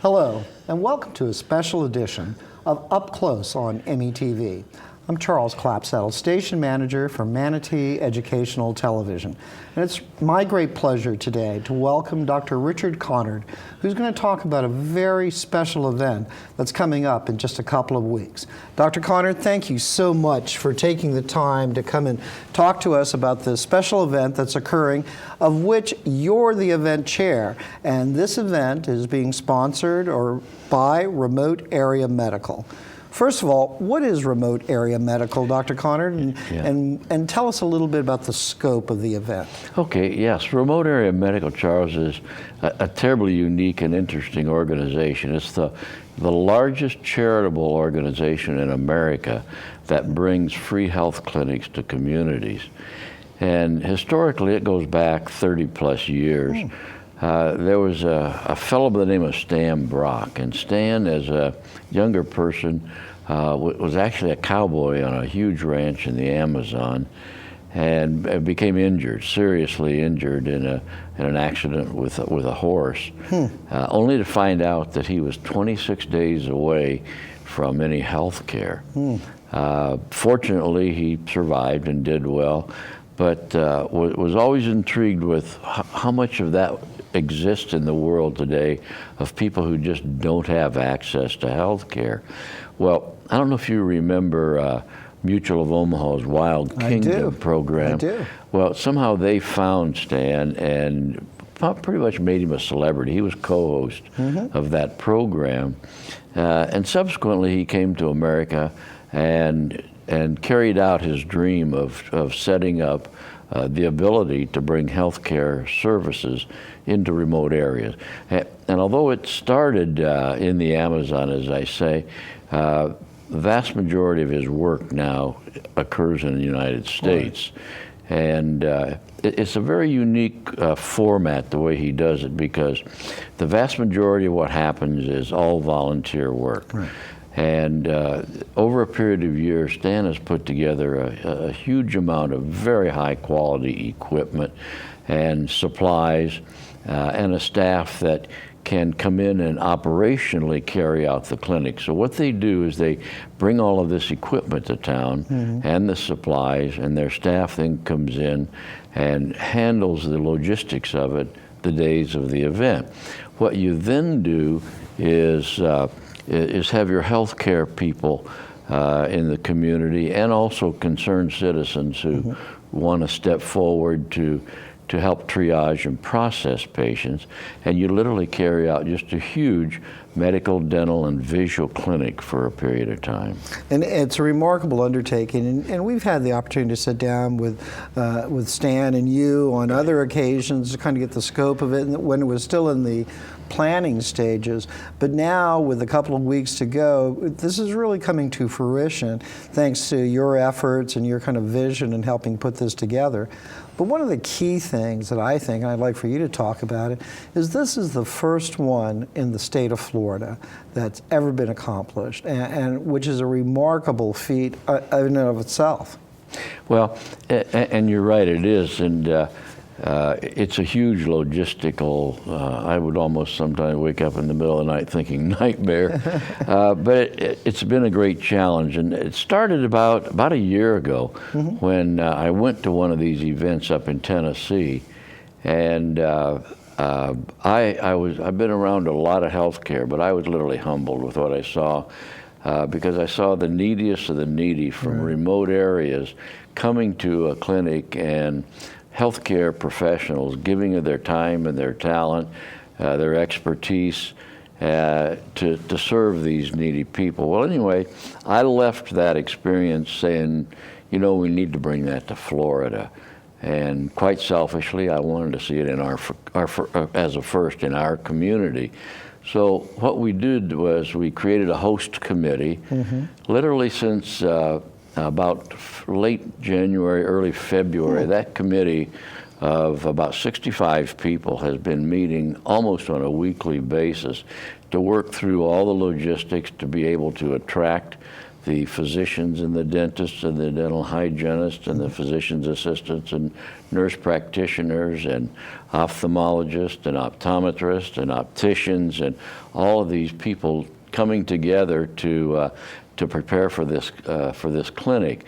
Hello, and welcome to a special edition of Up Close on METV. I'm Charles Clapsaddle, station manager for Manatee Educational Television. And it's my great pleasure today to welcome Dr. Richard Conard, who's going to talk about a very special event that's coming up in just a couple of weeks. Dr. Conard, thank you so much for taking the time to come and talk to us about this special event that's occurring, of which you're the event chair. And this event is being sponsored by Remote Area Medical. First of all, what is Remote Area Medical, Dr. Conard? And tell us a little bit about the scope of the event. Okay, yes. Remote Area Medical, Charles, is a terribly unique and interesting organization. It's the largest charitable organization in America that brings free health clinics to communities. And historically, it goes back 30 plus years. There was a fellow by the name of Stan Brock, and Stan, as a younger person, was actually a cowboy on a huge ranch in the Amazon, and became injured, seriously injured in an accident with a horse, only to find out that he was 26 days away from any health care. Fortunately, he survived and did well, but was always intrigued with how much of that exists in the world today of people who just don't have access to health care. Well, I don't know if you remember Mutual of Omaha's Wild Kingdom program. I do. Well, somehow they found Stan and pretty much made him a celebrity. He was co-host of that program. And subsequently he came to America and carried out his dream of setting up the ability to bring healthcare services into remote areas. And although it started in the Amazon, as I say, the vast majority of his work now occurs in the United States. Right. And it's a very unique format, the way he does it, because the vast majority of what happens is all volunteer work. Right. And over a period of years, Stan has put together a huge amount of very high quality equipment and supplies and a staff that can come in and operationally carry out the clinic. So what they do is they bring all of this equipment to town and the supplies, and their staff then comes in and handles the logistics of it the days of the event. What you then do is have your healthcare people in the community, and also concerned citizens who want to step forward to help triage and process patients, and you literally carry out just a huge medical, dental, and visual clinic for a period of time. And it's a remarkable undertaking, and we've had the opportunity to sit down with Stan and you on other occasions to kind of get the scope of it when it was still in the planning stages. But now, with a couple of weeks to go, this is really coming to fruition thanks to your efforts and your kind of vision in helping put this together. But one of the key things that I think, and I'd like for you to talk about it, is this is the first one in the state of Florida that's ever been accomplished, and which is a remarkable feat in and of itself. Well, and you're right, it is, and it's a huge logistical, I would almost sometimes wake up in the middle of the night thinking nightmare, but it's been a great challenge. And it started about a year ago when I went to one of these events up in Tennessee, and I've been around a lot of healthcare, but I was literally humbled with what I saw, because I saw the neediest of the needy from remote areas coming to a clinic, and healthcare professionals giving of their time and their talent, their expertise to serve these needy people. Well, anyway, I left that experience saying, you know, we need to bring that to Florida. And quite selfishly, I wanted to see it in as a first in our community. So what we did was we created a host committee, literally since about late January, early February. That committee of about 65 people has been meeting almost on a weekly basis to work through all the logistics to be able to attract the physicians and the dentists and the dental hygienists and the physician's assistants and nurse practitioners and ophthalmologists and optometrists and opticians and all of these people coming together to prepare for this clinic.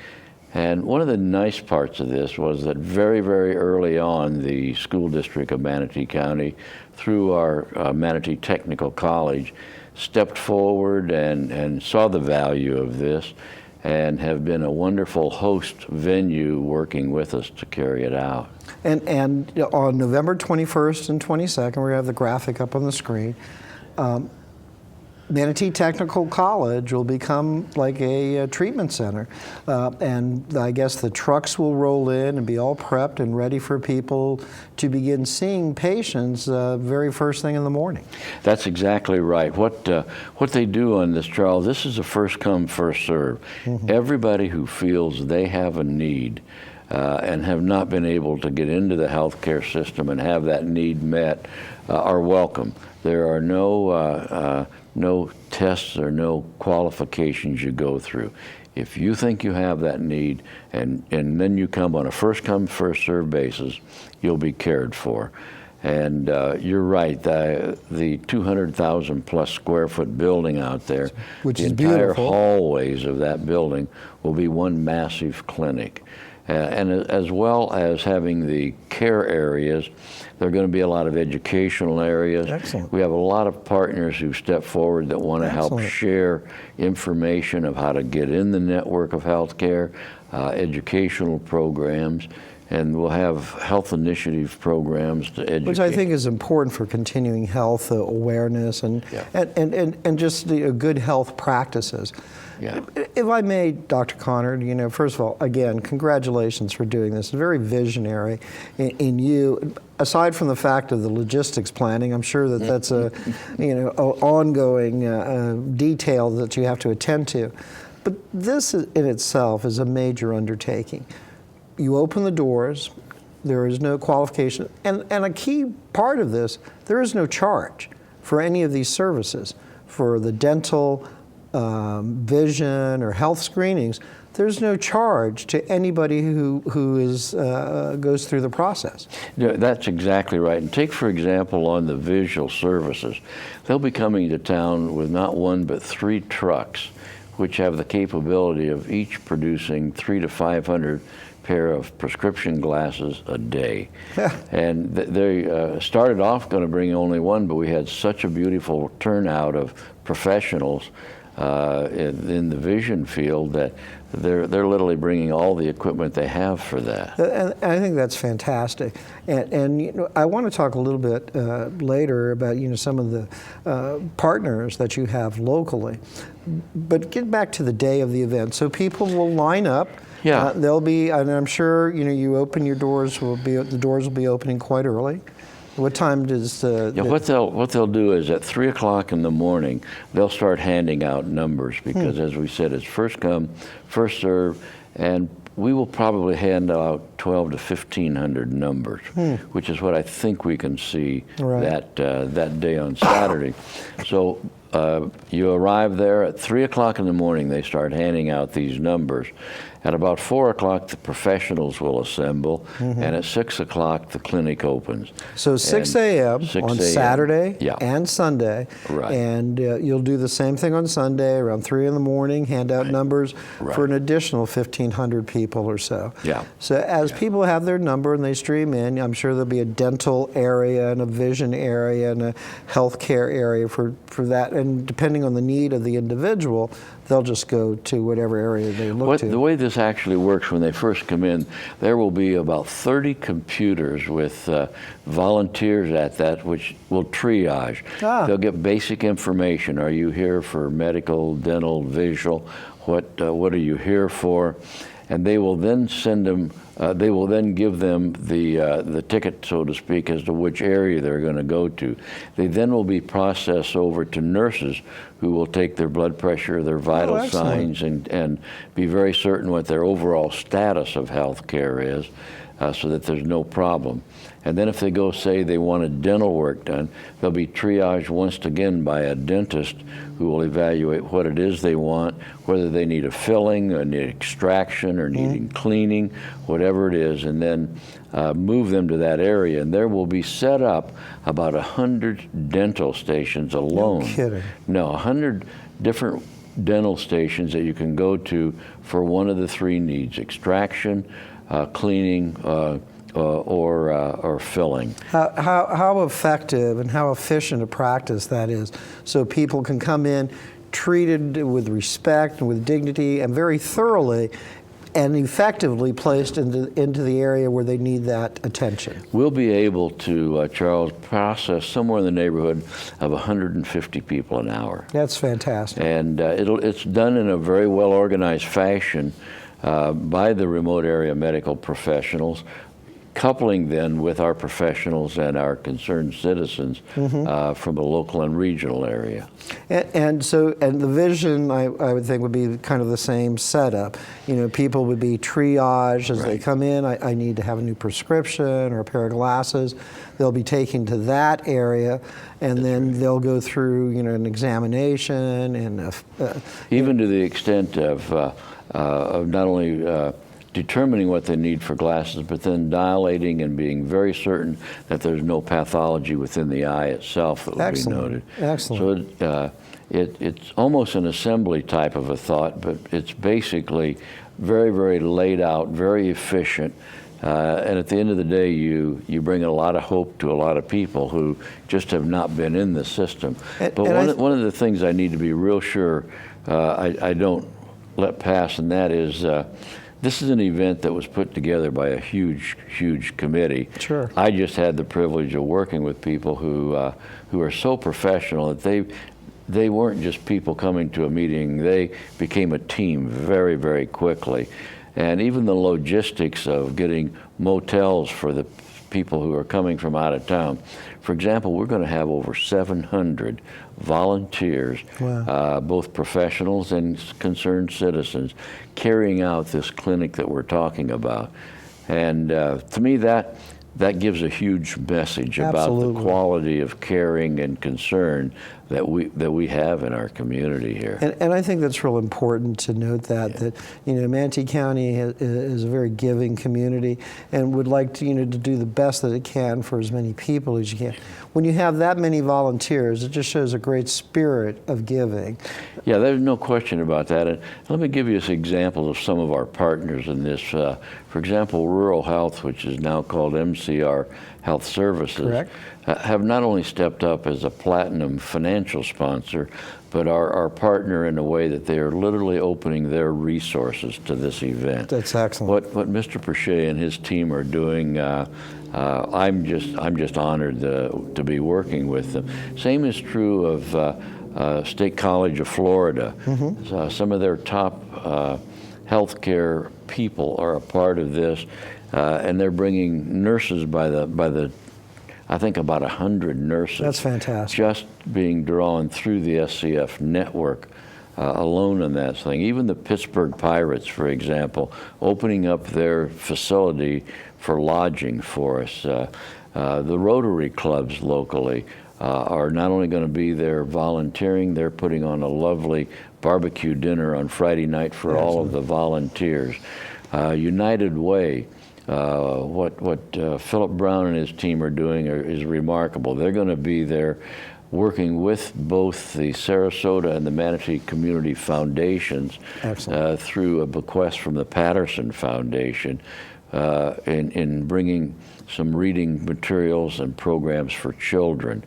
And one of the nice parts of this was that very, very early on, the school district of Manatee County, through our Manatee Technical College, stepped forward and saw the value of this and have been a wonderful host venue working with us to carry it out. And on November 21st and 22nd, we're going to have the graphic up on the screen. Manatee Technical College will become like a treatment center. And I guess the trucks will roll in and be all prepped and ready for people to begin seeing patients very first thing in the morning. That's exactly right. What they do on this, Charles, this is a first come, first serve. Everybody who feels they have a need and have not been able to get into the healthcare system and have that need met are welcome. There are no tests or no qualifications you go through. If you think you have that need and then you come on a first come, first served basis, you'll be cared for. And you're right, the 200,000 plus square foot building out there, which the is entire beautiful. hallways of that building will be one massive clinic. And as well as having the care areas, there are going to be a lot of educational areas. Excellent. We have a lot of partners who step forward that want to help Excellent. share information of how to get in the network of healthcare, educational programs, and we'll have health initiative programs to educate. Which I think is important for continuing health awareness and just the good health practices. Yeah. If I may, Dr. Connor, first of all, again, congratulations for doing this. It's very visionary in you. Aside from the fact of the logistics planning, I'm sure that that's a ongoing detail that you have to attend to. But this in itself is a major undertaking. You open the doors, there is no qualification, and a key part of this, there is no charge for any of these services. For the dental, vision, or health screenings, there's no charge to anybody who goes through the process. Yeah, that's exactly right. And take, for example, on the visual services, they'll be coming to town with not one but 3 trucks, which have the capability of each producing 300 to 500 pair of prescription glasses a day. Yeah. And they started off going to bring only one, but we had such a beautiful turnout of professionals in the vision field that they're literally bringing all the equipment they have for that. And I think that's fantastic. And I want to talk a little bit later about some of the partners that you have locally. But get back to the day of the event. So people will line up. Yeah. They'll be, and I'm sure you open your doors. The doors will be opening quite early. What time does what they'll do is at 3 o'clock in the morning, they'll start handing out numbers because, as we said, it's first come, first serve, and we will probably hand out 12 to 1,500 numbers, which is what I think we can see that day on Saturday. So you arrive there at 3 o'clock in the morning. They start handing out these numbers. At about 4 o'clock, the professionals will assemble, and at 6 o'clock, the clinic opens. So 6 a.m. on Saturday and Sunday, Right. And you'll do the same thing on Sunday around 3 in the morning, hand out numbers for an additional 1,500 people or so. Yeah. So as people have their number and they stream in, I'm sure there'll be a dental area and a vision area and a healthcare area for that, and depending on the need of the individual, they'll just go to whatever area they look to. The way this actually works, when they first come in, there will be about 30 computers with volunteers at that, which will triage. They'll get basic information. Are you here for medical, dental, visual? What are you here for? And they will then send them. They will then give them the ticket, so to speak, as to which area they're going to go to. They then will be processed over to nurses who will take their blood pressure, their vital signs, and be very certain what their overall status of health care is. so that there's no problem. And then if they go say they want a dental work done, they'll be triaged once again by a dentist who will evaluate what it is they want, whether they need a filling, or need extraction, or needing cleaning, whatever it is, and then move them to that area. And there will be set up about 100 dental stations alone. No kidding. No, 100 different dental stations that you can go to for one of the three needs: extraction, cleaning, or filling. How effective and how efficient a practice that is, so people can come in treated with respect and with dignity and very thoroughly and effectively placed into the area where they need that attention. We'll be able to, Charles, process somewhere in the neighborhood of 150 people an hour. That's fantastic. And it's done in a very well organized fashion by the remote area medical professionals, coupling then with our professionals and our concerned citizens from the local and regional area. And the vision, I would think, would be kind of the same setup. You know, people would be triaged as they come in. I need to have a new prescription or a pair of glasses. They'll be taken to that area, and then they'll go through, you know, an examination and even to the extent of not only determining what they need for glasses, but then dilating and being very certain that there's no pathology within the eye itself that would be noted. Excellent. So it's almost an assembly type of a thought, but it's basically very, very laid out, very efficient. And at the end of the day, you bring a lot of hope to a lot of people who just have not been in the system. But one of the things I need to be real sure I don't let pass, and that is this is an event that was put together by a huge, huge committee. Sure. I just had the privilege of working with people who are so professional that they weren't just people coming to a meeting. They became a team very, very quickly. And even the logistics of getting motels for the people who are coming from out of town. For example, we're going to have over 700 volunteers, both professionals and concerned citizens, carrying out this clinic that we're talking about. And to me, that gives a huge message about the quality of caring and concern that we have in our community here. And I think that's real important to note that you know, Manatee County is a very giving community and would like to, you know, to do the best that it can for as many people as you can. When you have that many volunteers, it just shows a great spirit of giving. Yeah, there's no question about that. And let me give you some examples of some of our partners in this. For example, Rural Health, which is now called MCR Health Services, have not only stepped up as a platinum financial sponsor, but are our partner in a way that they are literally opening their resources to this event. That's excellent. What Mr. Perchet and his team are doing, I'm just honored to be working with them. Same is true of State College of Florida. Some of their top healthcare people are a part of this, and they're bringing nurses by the I think about 100 nurses. That's fantastic. Just being drawn through the SCF network alone on that thing. Even the Pittsburgh Pirates, for example, opening up their facility for lodging for us. The Rotary clubs locally are not only going to be there volunteering, they're putting on a lovely barbecue dinner on Friday night for all of the volunteers. United Way, what Philip Brown and his team are doing is remarkable. They're going to be there working with both the Sarasota and the Manatee Community Foundations through a bequest from the Patterson Foundation in bringing some reading materials and programs for children.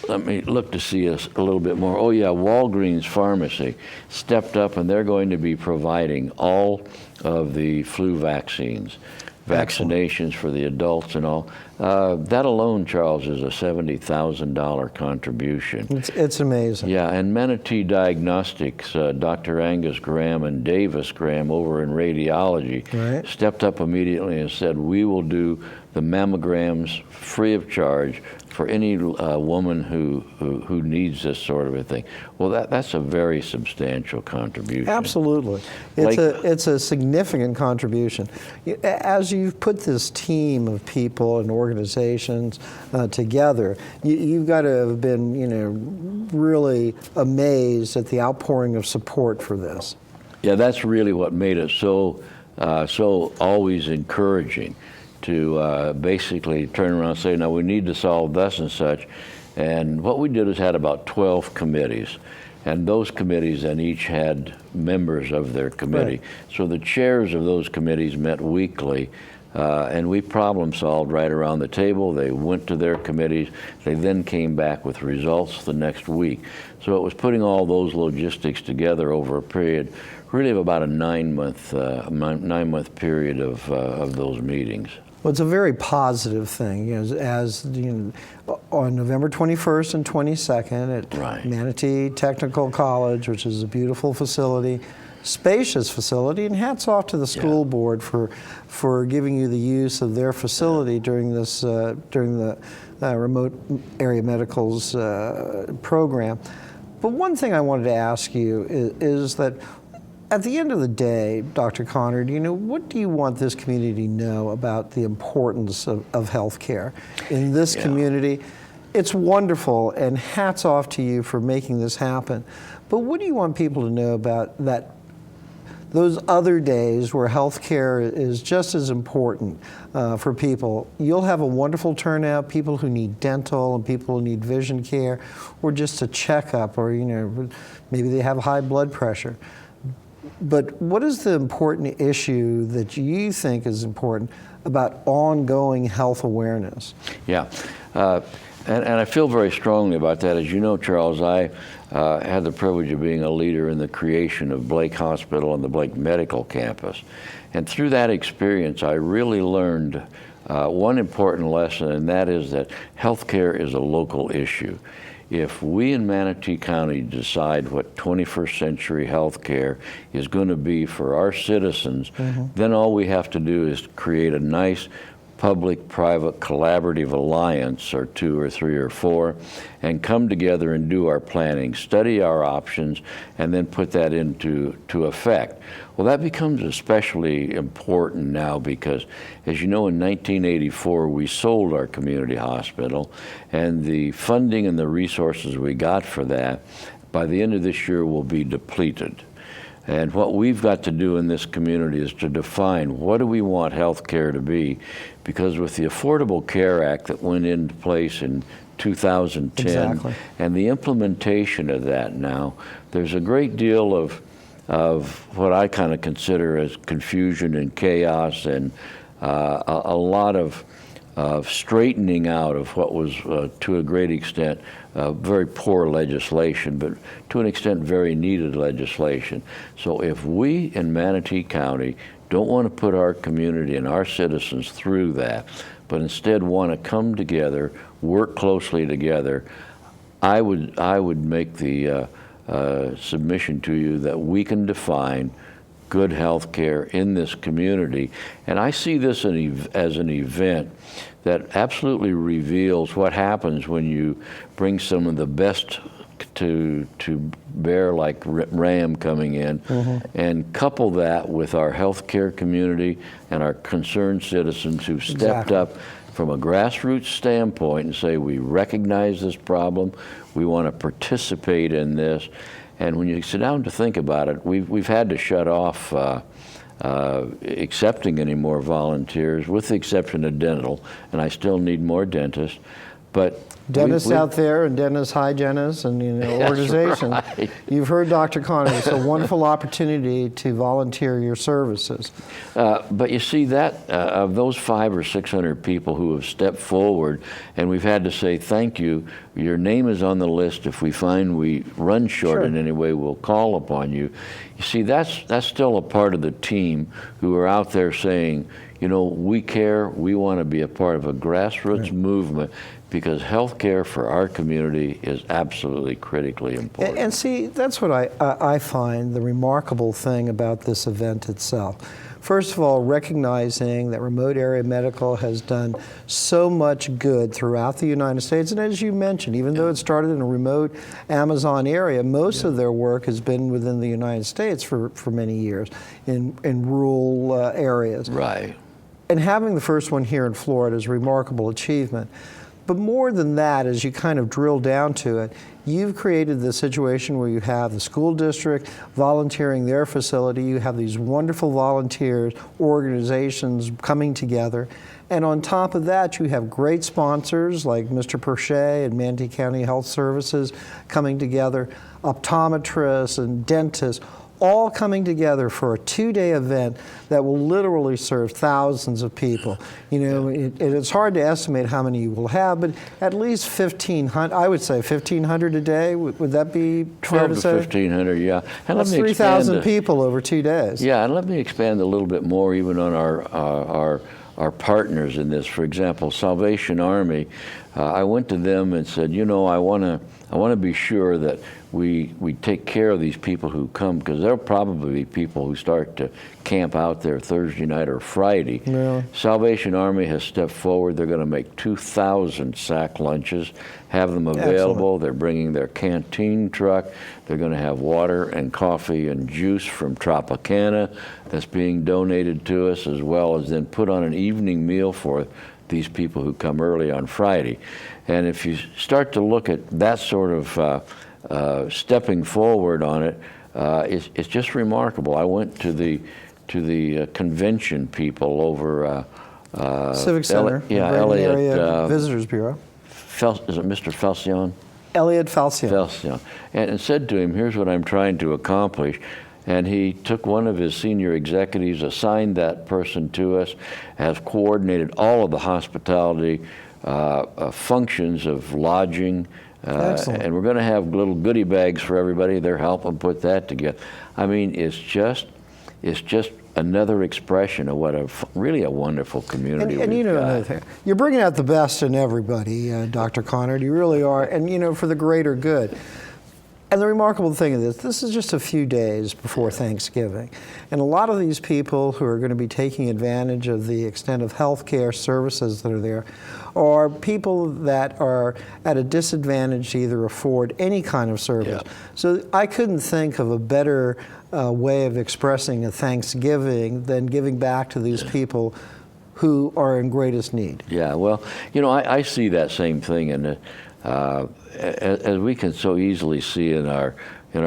Let me look to see us a little bit more. Oh yeah, Walgreens Pharmacy stepped up, and they're going to be providing all of the flu vaccines, vaccinations for the adults and all. That alone, Charles, is a $70,000 contribution. It's amazing. Yeah, and Manatee Diagnostics, Dr. Angus Graham and Davis Graham over in radiology stepped up immediately and said, we will do the mammograms free of charge for any woman who needs this sort of a thing. Well, that's a very substantial contribution. Absolutely. It's a significant contribution. As you've put this team of people and organizations together, you've got to have been, really amazed at the outpouring of support for this. Yeah, that's really what made it so always encouraging to basically turn around and say, now we need to solve thus and such. And what we did is had about 12 committees. And those committees then each had members of their committee. Right. So the chairs of those committees met weekly, and we problem solved right around the table. They went to their committees. They then came back with results the next week. So it was putting all those logistics together over a period really of about a 9-month period of those meetings. Well, it's a very positive thing. On November 21st and 22nd at Right. Manatee Technical College, which is a beautiful facility, spacious facility, and hats off to the school board for giving you the use of their facility during this during the remote area medicals program. But one thing I wanted to ask you is that at the end of the day, Dr. Connor, what do you want this community to know about the importance of health care in this community? It's wonderful, and hats off to you for making this happen. But what do you want people to know about those other days where health care is just as important for people? You'll have a wonderful turnout, people who need dental and people who need vision care, or just a checkup, or maybe they have high blood pressure. But what is the important issue that you think is important about ongoing health awareness? Yeah, and I feel very strongly about that. As you know, Charles, I had the privilege of being a leader in the creation of Blake Hospital and the Blake Medical Campus. And through that experience, I really learned one important lesson, and that is that healthcare is a local issue. If we in Manatee County decide what 21st century healthcare is going to be for our citizens, then all we have to do is create a nice public-private collaborative alliance, or 2 or 3 or 4, and come together and do our planning, study our options, and then put that into effect. Well, that becomes especially important now because, as you know, in 1984 we sold our community hospital, and the funding and the resources we got for that by the end of this year will be depleted. And what we've got to do in this community is to define what do we want health care to be, because with the Affordable Care Act that went into place in 2010 and the implementation of that now, there's a great deal of what I kind of consider as confusion and chaos, and a lot of straightening out of what was, to a great extent, very poor legislation, but to an extent very needed legislation. So if we in Manatee County don't want to put our community and our citizens through that, but instead want to come together, work closely together, I would make the submission to you that we can define good health care in this community. And I see this as an event that absolutely reveals what happens when you bring some of the best to bear, like RAM coming in, and couple that with our healthcare community and our concerned citizens who've stepped up from a grassroots standpoint and say, we recognize this problem, we want to participate in this. And when you sit down to think about it, we've had to shut off accepting any more volunteers, with the exception of dental, and I still need more dentists. But dentists out there and dentist hygienists and organizations. Right. You've heard Dr. Connor. It's a wonderful opportunity to volunteer your services. But you see that of those 500 or 600 people who have stepped forward, and we've had to say thank you. Your name is on the list. If we find we run short in any way, we'll call upon you. You see, that's still a part of the team who are out there saying, we care, we want to be a part of a grassroots movement because health care for our community is absolutely critically important. And see, that's what I find the remarkable thing about this event itself. First of all, recognizing that remote area medical has done so much good throughout the United States. And as you mentioned, even though it started in a remote Amazon area, most of their work has been within the United States for many years in rural areas. Right. And having the first one here in Florida is a remarkable achievement. But more than that, as you kind of drill down to it, you've created the situation where you have the school district volunteering their facility, you have these wonderful volunteers, organizations coming together, and on top of that, you have great sponsors like Mr. Perche and Manatee County Health Services coming together, optometrists and dentists, all coming together for a 2-day event that will literally serve thousands of people. You know, it's hard to estimate how many you will have, but at least 1,500, I would say 1,500 a day. Would that be fair to say? 1,500, yeah. And that's 3,000 people over 2 days. Yeah, and let me expand a little bit more even on our partners in this. For example, Salvation Army, I went to them and said, you know, I want to be sure that we take care of these people who come, because there'll probably be people who start to camp out there Thursday night or Friday. Yeah. Salvation Army has stepped forward. They're going to make 2,000 sack lunches, have them available. Excellent. They're bringing their canteen truck. They're going to have water and coffee and juice from Tropicana that's being donated to us, as well as then put on an evening meal for these people who come early on Friday. And if you start to look at that sort of stepping forward on it, it's just remarkable. I went to the convention people over Civic Center, Elliot area Visitors Bureau. Is it Mr. Falcion? Elliot Falcion. Falcion, and said to him, "Here's what I'm trying to accomplish." And he took one of his senior executives, assigned that person to us, has coordinated all of the hospitality functions of lodging. And we're going to have little goodie bags for everybody. They're helping put that together. I mean, it's just another expression of what really a wonderful community and you know, another thing, you're bringing out the best in everybody, Dr. Conard. You really are, and you know, for the greater good. And the remarkable thing is this is just a few days before Thanksgiving. And a lot of these people who are going to be taking advantage of the extent of health care services that are there are people that are at a disadvantage to either afford any kind of service. Yeah. So I couldn't think of a better way of expressing a Thanksgiving than giving back to these people who are in greatest need. Yeah, well, you know, I see that same thing, and as we can so easily see in our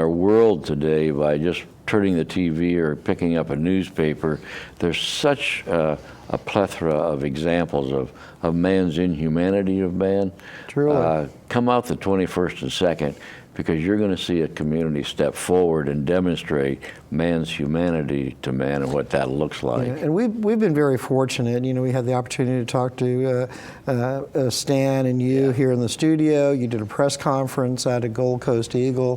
world today by just turning the TV or picking up a newspaper, there's such a plethora of examples of man's inhumanity of man. Truly. Come out the 21st and 2nd, because you're going to see a community step forward and demonstrate man's humanity to man and what that looks like. Yeah, and we've been very fortunate. You know, we had the opportunity to talk to Stan and you here in the studio. You did a press conference at a Gold Coast Eagle,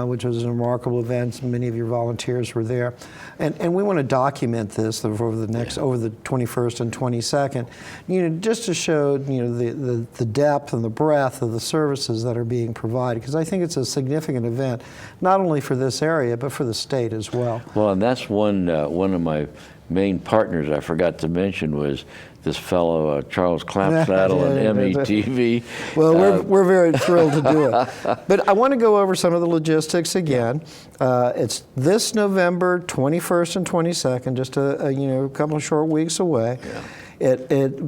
which was a remarkable event. Many of your volunteers were there, and we want to document this over the next over the 21st and 22nd. You know, just to show the depth and the breadth of the services that are being provided, because I think it's a significant event, not only for this area but for the state as well. Well, and that's one of my main partners I forgot to mention was this fellow Charles Clapsaddle and METV. Well, we're very thrilled to do it. But I want to go over some of the logistics again. It's this November 21st and 22nd, just a couple of short weeks away. Yeah.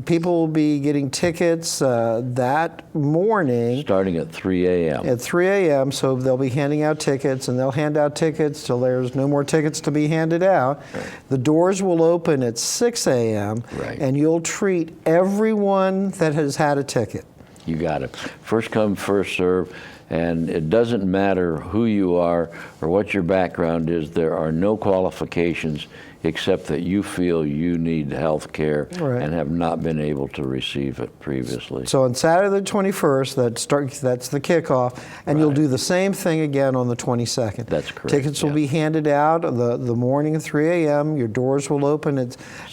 People will be getting tickets that morning. Starting at 3 a.m. At 3 a.m., so they'll be handing out tickets, and they'll hand out tickets till there's no more tickets to be handed out. Right. The doors will open at 6 a.m., right, and you'll treat everyone that has had a ticket. You got it. First come, first serve. And it doesn't matter who you are or what your background is. There are no qualifications. except that you feel you need health care Right. and have not been able to receive it previously. So on Saturday the 21st, that's the kickoff, and you'll Right. do the same thing again on the 22nd. That's correct, Tickets will yeah. be handed out the morning at 3 a.m. Your doors will open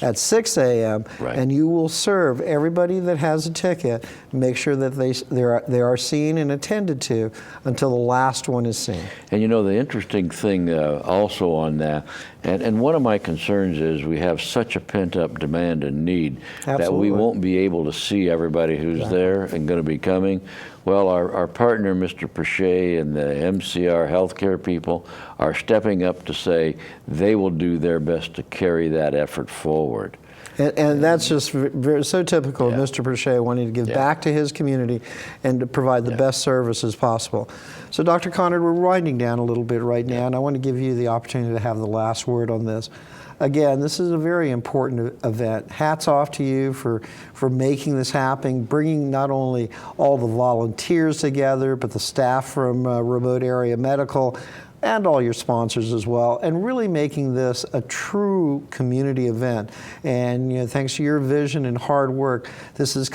at 6 a.m. Right. and you will serve everybody that has a ticket. Make sure that they are seen and attended to until the last one is seen. And you know, the interesting thing also on that, and one of my concerns is we have such a pent-up demand and need that Absolutely. we won't be able to see everybody who's Exactly. there and going to be coming. Well, our partner, Mr. Prochet, and the MCR healthcare people are stepping up to say they will do their best to carry that effort forward. And that's just so typical of Yeah. Mr. Prochet wanting to give Yeah. back to his community and to provide the Yeah. best services possible. So Dr. Conard, we're winding down a little bit right now, and I want to give you the opportunity to have the last word on this. Again, this is a very important event. Hats off to you for making this happen, bringing not only all the volunteers together, but the staff from Remote Area Medical, and all your sponsors as well, and really making this a true community event. And you know, thanks to your vision and hard work, this is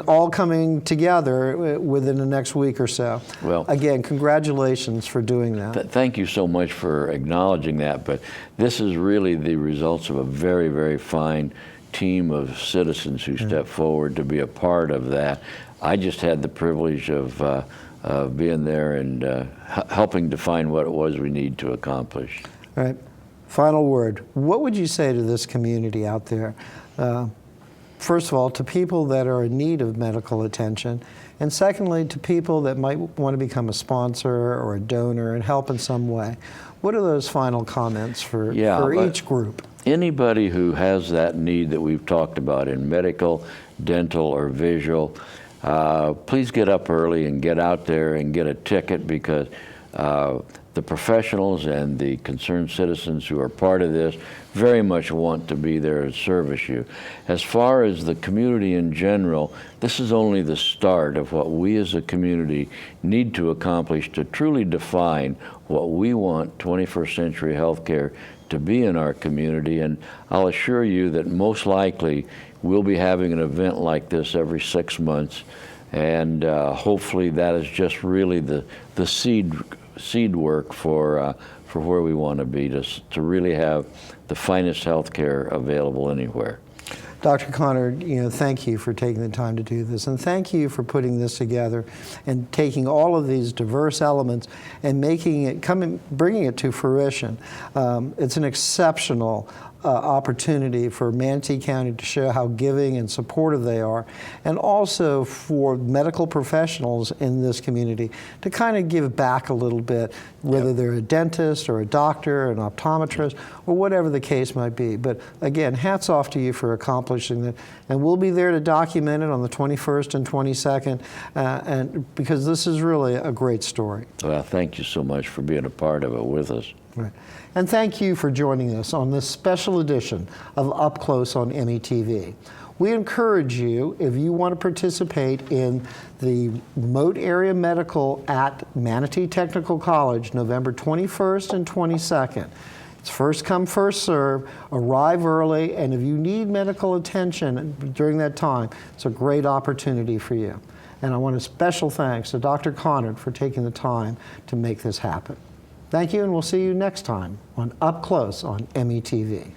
all coming together within the next week or so. Well, again, congratulations for doing that. Thank you so much for acknowledging that, but this is really the results of a very, very fine team of citizens who stepped forward to be a part of that. I just had the privilege of being there and helping define what it was we need to accomplish. All right. Final word. What would you say to this community out there? First of all, to people that are in need of medical attention, and secondly, to people that might want to become a sponsor or a donor and help in some way. What are those final comments for each group? Anybody who has that need that we've talked about in medical, dental, or visual, please get up early and get out there and get a ticket, because the professionals and the concerned citizens who are part of this very much want to be there to service you. As far as the community in general, this is only the start of what we as a community need to accomplish to truly define what we want 21st century healthcare to be in our community. And I'll assure you that most likely we'll be having an event like this every 6 months, and hopefully that is just really the seed work for where we want to be, to really have the finest health care available anywhere. Dr. Conard, thank you for taking the time to do this, and thank you for putting this together and taking all of these diverse elements and bringing it to fruition. It's an exceptional opportunity for Manatee County to show how giving and supportive they are, and also for medical professionals in this community to kind of give back a little bit, whether they're a dentist or a doctor, an optometrist, or whatever the case might be. But again, hats off to you for accomplishing that, and we'll be there to document it on the 21st and 22nd, and because this is really a great story. Well, thank you so much for being a part of it with us. Right. And thank you for joining us on this special edition of Up Close on METV. We encourage you, if you want to participate in the Remote Area Medical at Manatee Technical College, November 21st and 22nd. It's first come, first serve. Arrive early, and if you need medical attention during that time, it's a great opportunity for you. And I want a special thanks to Dr. Conard for taking the time to make this happen. Thank you, and we'll see you next time on Up Close on METV.